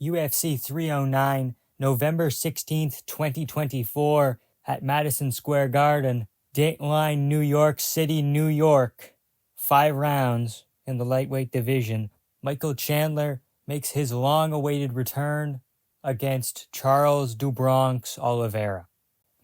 UFC 309, November 16th, 2024, at Madison Square Garden, Dateline, New York City, New York. 5 rounds in the lightweight division. Michael Chandler makes his long-awaited return against Charles "Do Bronx" Oliveira.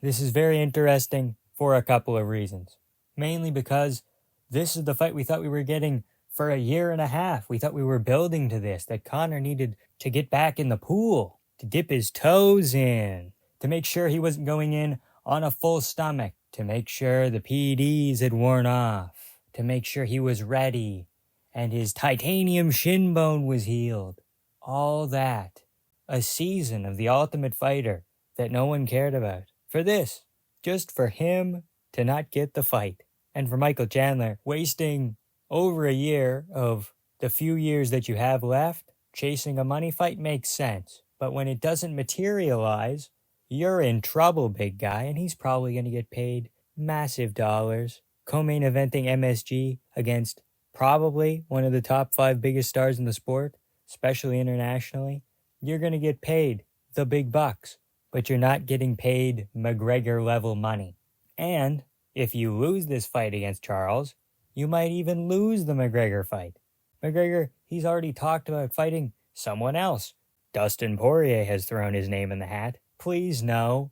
This is very interesting for a couple of reasons. Mainly because this is the fight we thought we were getting for a year and a half. We thought we were building to this, that Conor needed to get back in the pool, to dip his toes in, to make sure he wasn't going in on a full stomach, to make sure the PEDs had worn off, to make sure he was ready and his titanium shin bone was healed. All that. A season of The Ultimate Fighter that no one cared about. For this, just for him to not get the fight. And for Michael Chandler, wasting over a year of the few years that you have left, chasing a money fight makes sense. But when it doesn't materialize, you're in trouble, big guy, and he's probably going to get paid massive dollars. Co-main eventing MSG against probably one of the top 5 biggest stars in the sport, especially internationally. You're going to get paid the big bucks, but you're not getting paid McGregor-level money. And if you lose this fight against Charles, you might even lose the McGregor fight. McGregor, he's already talked about fighting someone else. Dustin Poirier has thrown his name in the hat. Please, no.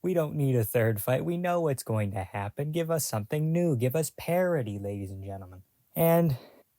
We don't need a third fight. We know what's going to happen. Give us something new. Give us parity, ladies and gentlemen. And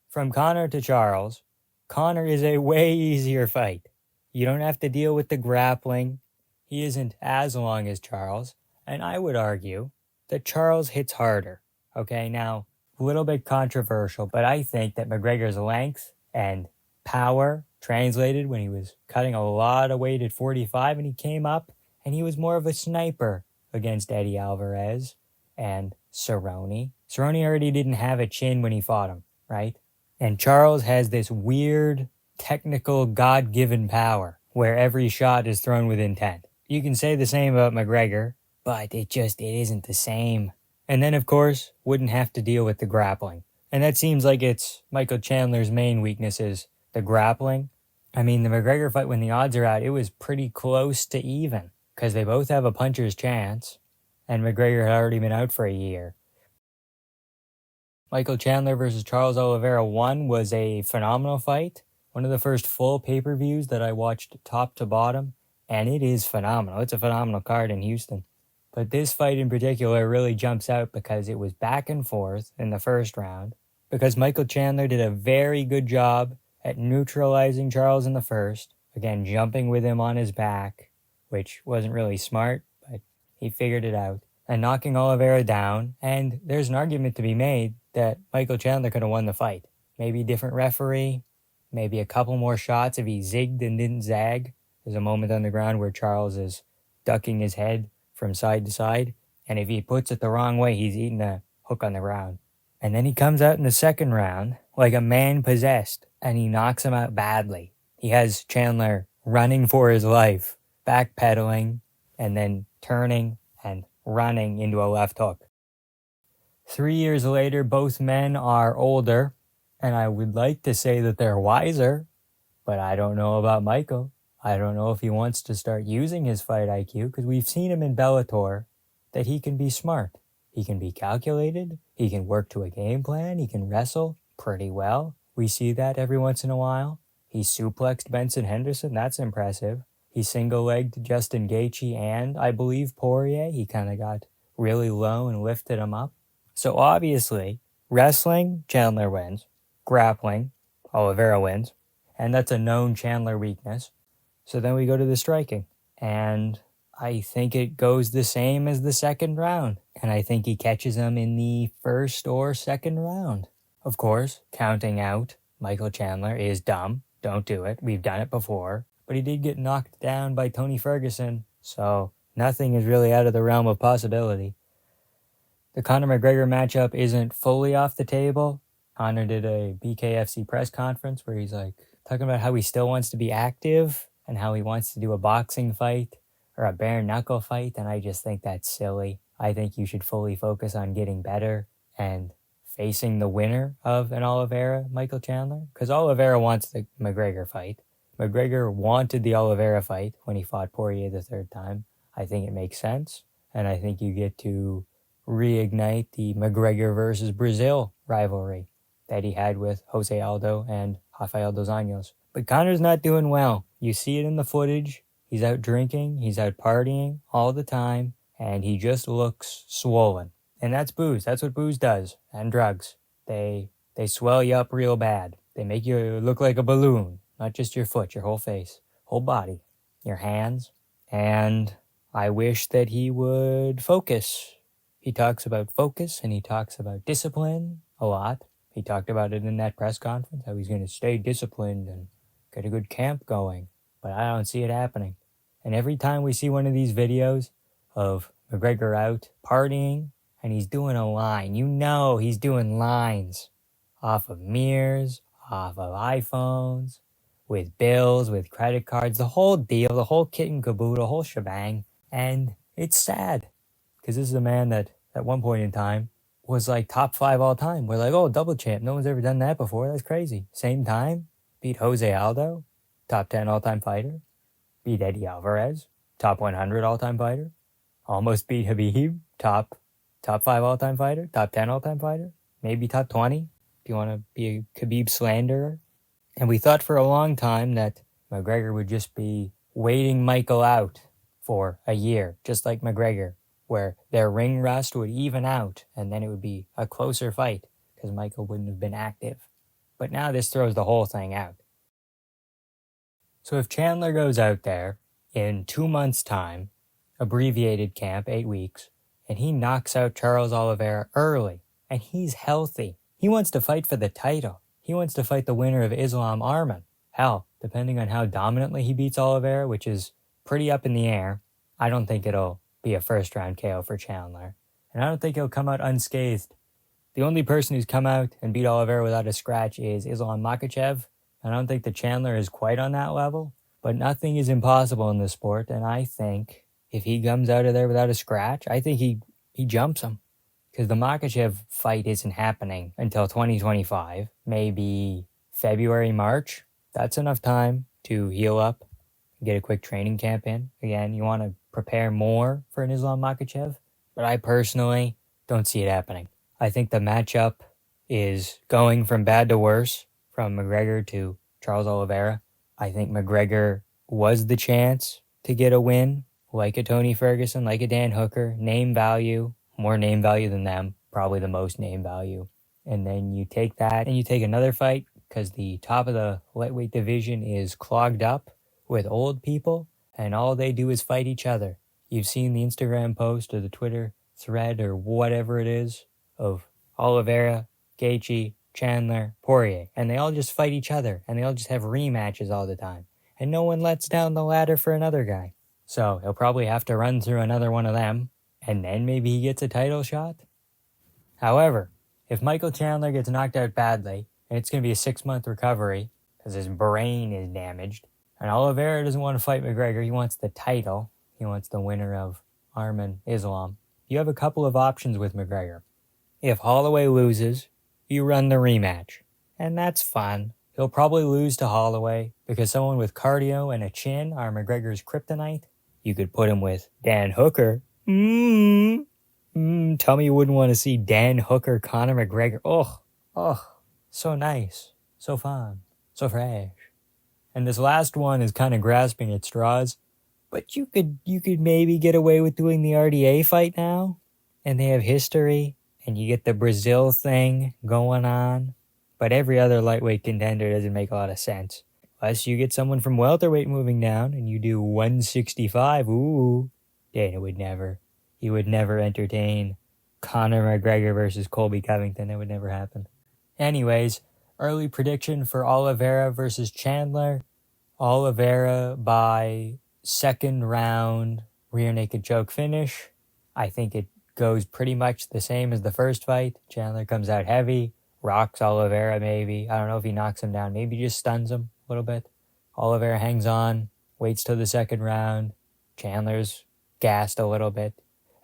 from Conor to Charles, Conor is a way easier fight. You don't have to deal with the grappling. He isn't as long as Charles. And I would argue that Charles hits harder. Okay, now, a little bit controversial, but I think that McGregor's length and power translated when he was cutting a lot of weight at 45 and he came up and he was more of a sniper against Eddie Alvarez and Cerrone. Cerrone already didn't have a chin when he fought him, right? And Charles has this weird, technical, God-given power where every shot is thrown with intent. You can say the same about McGregor, but it isn't the same. And then, of course, wouldn't have to deal with the grappling. And that seems like it's Michael Chandler's main weakness is the grappling. I mean, the McGregor fight, when the odds are out, it was pretty close to even because they both have a puncher's chance, and McGregor had already been out for a year. Michael Chandler versus Charles Oliveira 1 was a phenomenal fight. One of the first full pay-per-views that I watched top to bottom, and it is phenomenal. It's a phenomenal card in Houston. But this fight in particular really jumps out because it was back and forth in the first round, because Michael Chandler did a very good job at neutralizing Charles in the first, again, jumping with him on his back, which wasn't really smart, but he figured it out, and knocking Oliveira down. And there's an argument to be made that Michael Chandler could have won the fight. Maybe a different referee, maybe a couple more shots if he zigged and didn't zag. There's a moment on the ground where Charles is ducking his head from side to side, and if he puts it the wrong way, he's eating a hook on the ground. And then he comes out in the second round like a man possessed, and he knocks him out badly. He has Chandler running for his life, backpedaling, and then turning and running into a left hook. 3 years later, both men are older, and I would like to say that they're wiser, but I don't know about Michael. I don't know if he wants to start using his fight IQ, because we've seen him in Bellator that he can be smart. He can be calculated. He can work to a game plan. He can wrestle pretty well. We see that every once in a while. He suplexed Benson Henderson. That's impressive. He single-legged Justin Gaethje and, I believe, Poirier. He kind of got really low and lifted him up. So obviously, wrestling, Chandler wins. Grappling, Oliveira wins. And that's a known Chandler weakness. So then we go to the striking. And I think it goes the same as the second round. And I think he catches him in the first or second round. Of course, counting out Michael Chandler is dumb. Don't do it. We've done it before. But he did get knocked down by Tony Ferguson. So nothing is really out of the realm of possibility. The Conor McGregor matchup isn't fully off the table. Conor did a BKFC press conference where he's like talking about how he still wants to be active and how he wants to do a boxing fight or a bare knuckle fight. And I just think that's silly. I think you should fully focus on getting better and facing the winner of an Oliveira, Michael Chandler. Because Oliveira wants the McGregor fight. McGregor wanted the Oliveira fight when he fought Poirier the third time. I think it makes sense. And I think you get to reignite the McGregor versus Brazil rivalry that he had with Jose Aldo and Rafael dos Anjos. But Conor's not doing well. You see it in the footage. He's out drinking. He's out partying all the time. And he just looks swollen. And that's booze. That's what booze does. And drugs. They swell you up real bad. They make you look like a balloon. Not just your foot, your whole face, whole body, your hands. And I wish that he would focus. He talks about focus and he talks about discipline a lot. He talked about it in that press conference, how he's going to stay disciplined and get a good camp going. But I don't see it happening. And every time we see one of these videos of McGregor out partying and he's doing a line, you know he's doing lines off of mirrors, off of iPhones, with bills, with credit cards, the whole deal, the whole kit and caboodle, the whole shebang. And it's sad because this is a man that at one point in time was like top 5 all time. We're like, oh, double champ. No one's ever done that before. That's crazy. Same time, beat Jose Aldo, top 10 all-time fighter. Beat Eddie Alvarez, top 100 all-time fighter. Almost beat Khabib, top 5 all-time fighter, top 10 all-time fighter. Maybe top 20 if you want to be a Khabib slanderer. And we thought for a long time that McGregor would just be waiting Michael out for a year, just like McGregor, where their ring rust would even out and then it would be a closer fight because Michael wouldn't have been active. But now this throws the whole thing out. So if Chandler goes out there in 2 months' time, abbreviated camp, 8 weeks, and he knocks out Charles Oliveira early, and he's healthy, he wants to fight for the title. He wants to fight the winner of Islam Arman. Hell, depending on how dominantly he beats Oliveira, which is pretty up in the air, I don't think it'll be a first-round KO for Chandler. And I don't think he'll come out unscathed. The only person who's come out and beat Oliveira without a scratch is Islam Makhachev. I don't think that Chandler is quite on that level, but nothing is impossible in this sport, and I think if he comes out of there without a scratch, I think he jumps him. Because the Makhachev fight isn't happening until 2025, maybe February, March. That's enough time to heal up, get a quick training camp in. Again, you want to prepare more for an Islam Makhachev, but I personally don't see it happening. I think the matchup is going from bad to worse, from McGregor to Charles Oliveira. I think McGregor was the chance to get a win, like a Tony Ferguson, like a Dan Hooker, name value, more name value than them, probably the most name value. And then you take that and you take another fight because the top of the lightweight division is clogged up with old people and all they do is fight each other. You've seen the Instagram post or the Twitter thread or whatever it is of Oliveira, Gaethje, Chandler, Poirier, and they all just fight each other and they all just have rematches all the time. And no one lets down the ladder for another guy. So he'll probably have to run through another one of them and then maybe he gets a title shot. However, if Michael Chandler gets knocked out badly, and it's going to be a 6-month recovery because his brain is damaged, and Oliveira doesn't want to fight McGregor, he wants the title, he wants the winner of Arman Islam, you have a couple of options with McGregor. If Holloway loses, you run the rematch, and that's fun. He'll probably lose to Holloway because someone with cardio and a chin are McGregor's kryptonite. You could put him with Dan Hooker. Tell me you wouldn't want to see Dan Hooker, Conor McGregor. Oh, so nice, so fun, so fresh. And this last one is kind of grasping at straws, but you could maybe get away with doing the RDA fight now, and they have history, and you get the Brazil thing going on. But every other lightweight contender doesn't make a lot of sense. Unless you get someone from welterweight moving down, and you do 165, ooh. Dana would never. He would never entertain Conor McGregor versus Colby Covington. That would never happen. Anyways, early prediction for Oliveira versus Chandler. Oliveira by second round rear naked choke finish. I think it goes pretty much the same as the first fight. Chandler comes out heavy, rocks Oliveira maybe. I don't know if he knocks him down. Maybe just stuns him a little bit. Oliveira hangs on, waits till the second round. Chandler's gassed a little bit,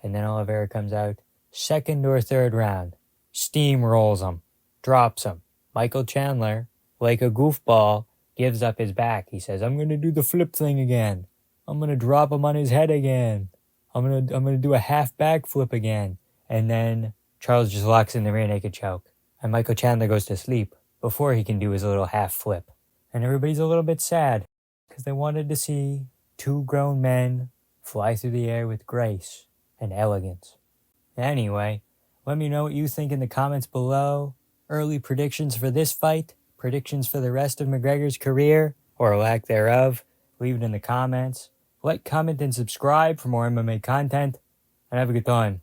and then Oliveira comes out second or third round, steamrolls him, drops him. Michael Chandler, like a goofball, gives up his back. He says, I'm going to do the flip thing again. I'm going to drop him on his head again. I'm gonna do a half back flip again. And then Charles just locks in the rear naked choke. And Michael Chandler goes to sleep before he can do his little half flip. And everybody's a little bit sad because they wanted to see two grown men fly through the air with grace and elegance. Anyway, let me know what you think in the comments below. Early predictions for this fight, predictions for the rest of McGregor's career, or lack thereof. Leave it in the comments. Like, comment, and subscribe for more MMA content, and have a good time.